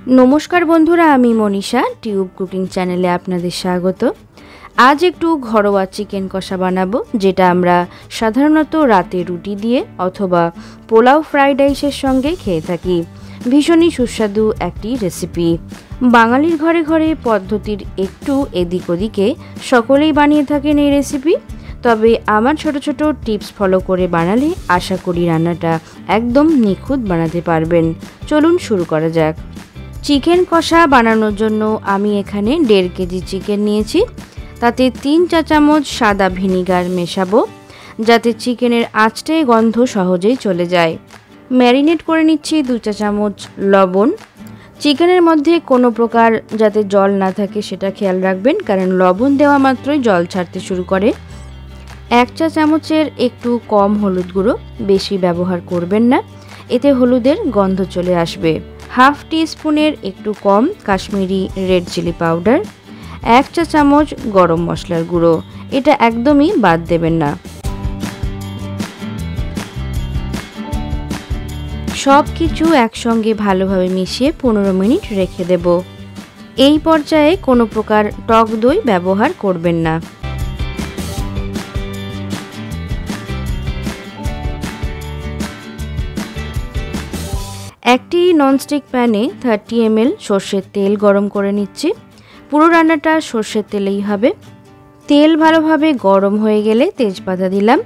नमस्कार बंधुरा, आमी मनीषा टिউব कुकिंग चैनेले आपनादेर स्वागत। आज एकटू घरोया चिकेन कषा बानाबो, जेटा आमरा साधारणत राते रुटी दिए अथवा पोलाव फ्राइड राइसेर संगे खेये थाकी। भीषण ही सुस्वादु एकटी रेसिपि। बांगालिर घरे घरे पद्धतिर एकटू एदिक ओदिके सकलेई बानिये थाकेन एई रेसिपि। तबे आमार छोटो छोटो टिप्स फलो करे बानाले आशा करी रान्नाटा एकदम निखुत बानाते पारबेन। चलुन शुरू करा जाक। चिकेन कषा बानानोर जोन्नो आमी एखाने 1.5 केजी चिकेन निয়েছি। ताते 3 चा चामच सादा ভিনিগার मेशाबो जाते चिकेनेर आँचटे गन्ध सहजेई चले जाए। मैरिनेट करे निচ্ছি 2 चा चामच लवण। चिकेनेर मध्य कोनो प्रकार जाते जल ना थाके सेटा खेयाल राखबेन, कारण लवण देওয়া मात्रই जल छाड़ते शुरू करे। 1 चा चामचेर एकटू कम हलुद गुঁড়ো, बेशी व्यवहार करबेन ना, एते हलुदेर गन्ध चले आसबे। हाफ टी स्पूनेर एकटू कम काश्मीरी रेड चिली पाउडार, 1 चा चामच गरम मशलार गुঁড়ো, एटा एकदम ही बाद देबेन ना। सबकिछु एकसंगे भालोभाबे मिशिए 15 मिनिट रेखे देब। एई पर्याये कोनो प्रकार टक दई व्यवहार करबेन ना। একটি ননস্টিক প্যানে 30 ml সরষের তেল গরম করে নিচ্ছি। পুরো রান্নাটা সরষের তেলেই হবে। তেল ভালোভাবে গরম হয়ে গেলে তেজপাতা দিলাম।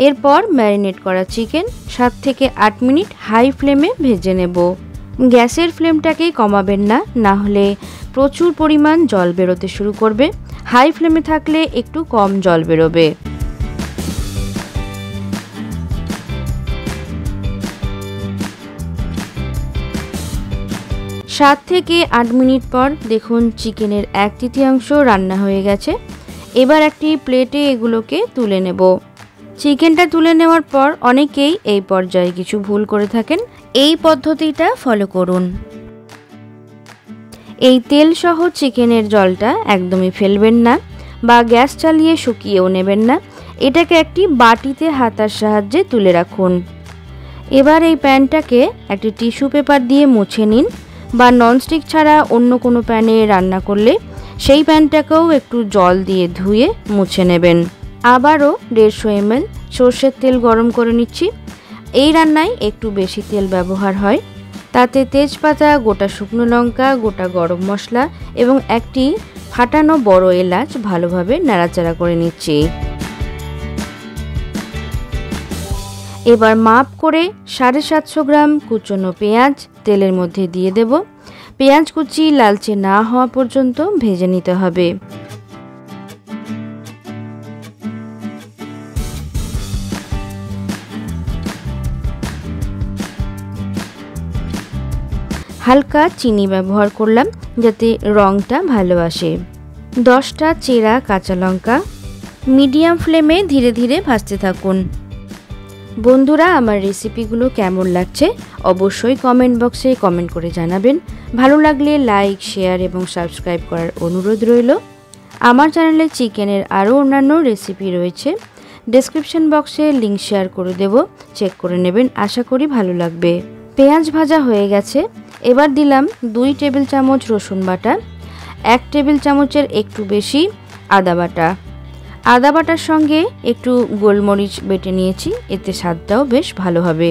এরপর ম্যারিনেট করা চিকেন 7 থেকে 8 মিনিট হাই ফ্লেমে ভেজে নেব। গ্যাসের ফ্লেমটাকে কমাবেন না, না হলে প্রচুর পরিমাণ জল বেরোতে শুরু করবে। হাই ফ্লেমে থাকলে একটু কম জল বেরোবে। 7 থেকে 8 মিনিট পর দেখুন চিকেনের 1/3 রান্না হয়ে গেছে। এবার একটি প্লেটে এগুলোকে তুলে নেব। চিকেনটা তুলে নেওয়ার পর অনেকেই এই পর্যায়ে কিছু ভুল করে থাকেন। এই পদ্ধতিটা ফলো করুন। এই তেল সহ চিকেনের জলটা একদমই ফেলবেন না বা গ্যাস চালিয়ে শুকিয়েও নেবেন না। এটাকে একটি বাটিতে হাতার সাহায্যে তুলে রাখুন। এবার এই প্যানটাকে একটি টিস্যু পেপার দিয়ে মুছে নিন, বা ননস্টিক ছাড়া অন্য কোনো প্যানে রান্না করলে সেই প্যানটাকেও একটু জল দিয়ে ধুয়ে মুছে নেবেন। আবারও 150 ml সরষের তেল গরম করে নিচ্ছি। এই রান্নায় একটু বেশি তেল ব্যবহার হয়। তাতে তেজপাতা, গোটা শুকনো লঙ্কা, গোটা গরম মশলা এবং একটি ফাটানো বড় এলাচ ভালোভাবে নাড়াচাড়া করে নিচ্ছি। এবার মাপ করে 750 গ্রাম কুচনো পেঁয়াজ তেলের মধ্যে দিয়ে দেব। পেঁয়াজ কুচি লালচে না হওয়া পর্যন্ত ভেজে নিতে হবে। হালকা চিনি ব্যবহার করলাম যাতে রংটা ভালো আসে। 10টা চেরা কাঁচা লঙ্কা। মিডিয়াম ফ্লেমে ধীরে ধীরে ভাজতে থাকুন। বন্ধুরা, আমার রেসিপিগুলো কেমন লাগছে অবশ্যই কমেন্ট বক্সে কমেন্ট করে জানাবেন। ভালো লাগলে লাইক, শেয়ার এবং সাবস্ক্রাইব করার অনুরোধ রইল। আমার চ্যানেলে চিকেনের আরও অন্যান্য রেসিপি রয়েছে, ডেসক্রিপশন বক্সে লিংক শেয়ার করে দেব, চেক করে নেবেন। আশা করি ভালো লাগবে। পেঁয়াজ ভাজা হয়ে গেছে। এবার দিলাম 2 টেবিল চামচ রসুন বাটা, 1 টেবিল চামচের একটু বেশি আদা বাটা। আদা বাটার সঙ্গে একটু গোলমরিচ বেটে নিয়েছি, এতে স্বাদটাও বেশ ভালো হবে।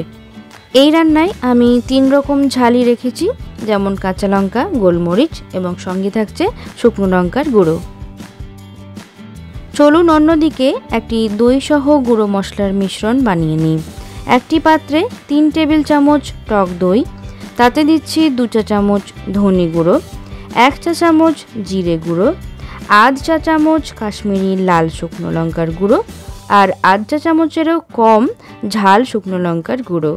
এই রান্নায় আমি 3 রকম ঝালই রেখেছি, যেমন কাঁচা লঙ্কা, গোলমরিচ এবং সঙ্গে থাকছে শুকনো লঙ্কার গুঁড়ো। চলুন অন্যদিকে একটি দই সহ গুঁড়ো মশলার মিশ্রণ বানিয়ে নিই। একটি পাত্রে 3 টেবিল চামচ টক দই, তাতে দিচ্ছি 2 চা চামচ ধনে গুঁড়ো, 1 চা চামচ জিরে গুঁড়ো, আধ চা চামচ কাশ্মীরি লাল শুকনো লঙ্কার গুঁড়ো আর আধ চা চামচেরও কম ঝাল শুকনো লঙ্কার গুঁড়ো।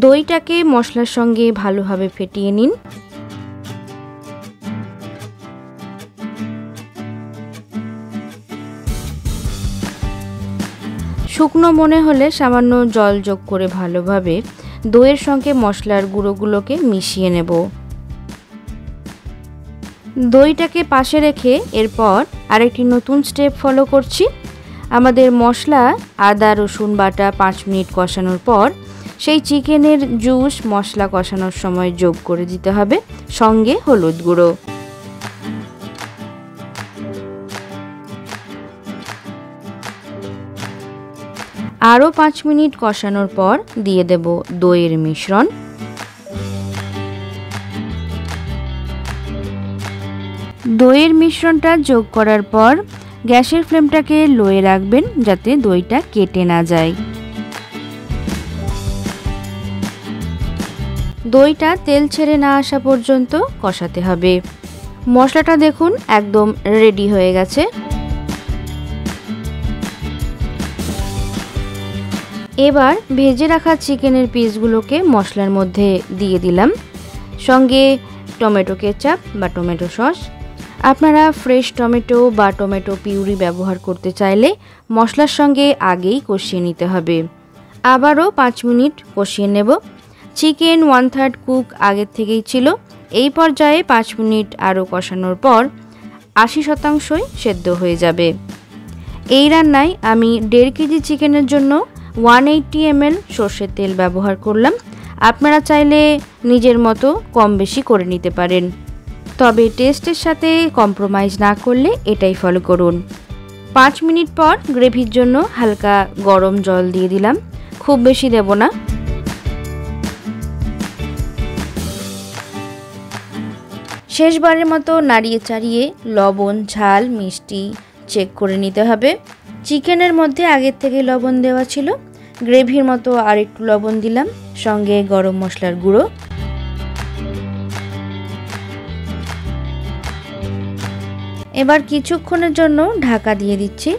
দইটাকে মশলার সঙ্গে ভালোভাবে ফেটিয়ে নিন। শুকনো মনে হলে সামান্য জল যোগ করে ভালোভাবে দইয়ের সঙ্গে মশলার গুঁড়োগুলোকে মিশিয়ে নেব। দইটাকে পাশে রেখে এরপর আরেকটি নতুন স্টেপ ফলো করছি। আমাদের মশলা আদা রসুন বাটা 5 মিনিট কষানোর পর সেই চিকেনের জুস মশলা কষানোর সময় যোগ করে দিতে হবে, সঙ্গে হলুদ গুঁড়ো। আরও 5 মিনিট কষানোর পর দিয়ে দেব দইয়ের মিশ্রণ। দইয়ের মিশ্রণটা যোগ করার পর গ্যাসের ফ্লেমটাকে লোয়ে রাখবেন যাতে দইটা কেটে না যায়। দইটা তেল ছেড়ে না আসা পর্যন্ত কষাতে হবে। মশলাটা দেখুন একদম রেডি হয়ে গেছে। এবার ভেজে রাখা চিকেনের পিসগুলোকে মশলার মধ্যে দিয়ে দিলাম, সঙ্গে টমেটো কেচাপ বা টমেটো সস। আপনারা ফ্রেশ টমেটো বা টমেটো পিউরি ব্যবহার করতে চাইলে মশলার সঙ্গে আগেই কষিয়ে নিতে হবে। আবারও 5 মিনিট কষিয়ে নেব। চিকেন 1/3 কুক আগের থেকেই ছিল। এই পর্যায়ে 5 মিনিট আরও কষানোর পর 80% সেদ্ধ হয়ে যাবে। এই রান্নায় আমি 1.5 কেজি চিকেনের জন্য 180 ml সর্ষের তেল ব্যবহার করলাম। আপনারা চাইলে নিজের মতো কম বেশি করে নিতে পারেন, তবে টেস্টের সাথে কম্প্রোমাইজ না করলে এটাই ফলো করুন। 5 মিনিট পর গ্রেভির জন্য হালকা গরম জল দিয়ে দিলাম, খুব বেশি দেব না। শেষবারের মতো নাড়িয়ে চাড়িয়ে লবণ, ঝাল, মিষ্টি চেক করে নিতে হবে। চিকেনের মধ্যে আগের থেকে লবণ দেওয়া ছিল, গ্রেভির মতো আর একটু লবণ দিলাম, সঙ্গে গরম মশলার গুঁড়ো। এবার কিছুক্ষণের জন্য ঢাকা দিয়ে দিচ্ছি।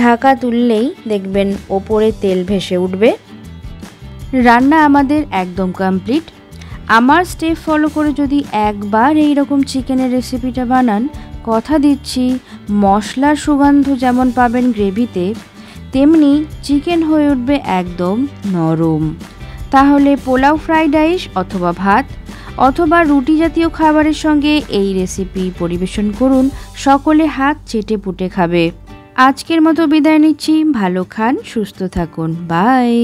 ঢাকা তুললেই দেখবেন ওপরে তেল ভেসে উঠবে। রান্না আমাদের একদম কমপ্লিট। আমার স্টেপ ফলো করে যদি একবার এই রকম চিকেনের রেসিপিটা বানান, কথা দিচ্ছি মশলার সুগন্ধ যেমন পাবেন গ্রেভিতে, তেমনি চিকেন হয়ে উঠবে একদম নরম। তাহলে পোলাও, ফ্রাইড রাইস অথবা ভাত অথবা রুটি জাতীয় খাবারের সঙ্গে এই রেসিপি পরিবেশন করুন, সকলে হাত চেটে পুটে খাবে। আজকের মতো বিদায় নিচ্ছি, ভালো খান, সুস্থ থাকুন, বাই।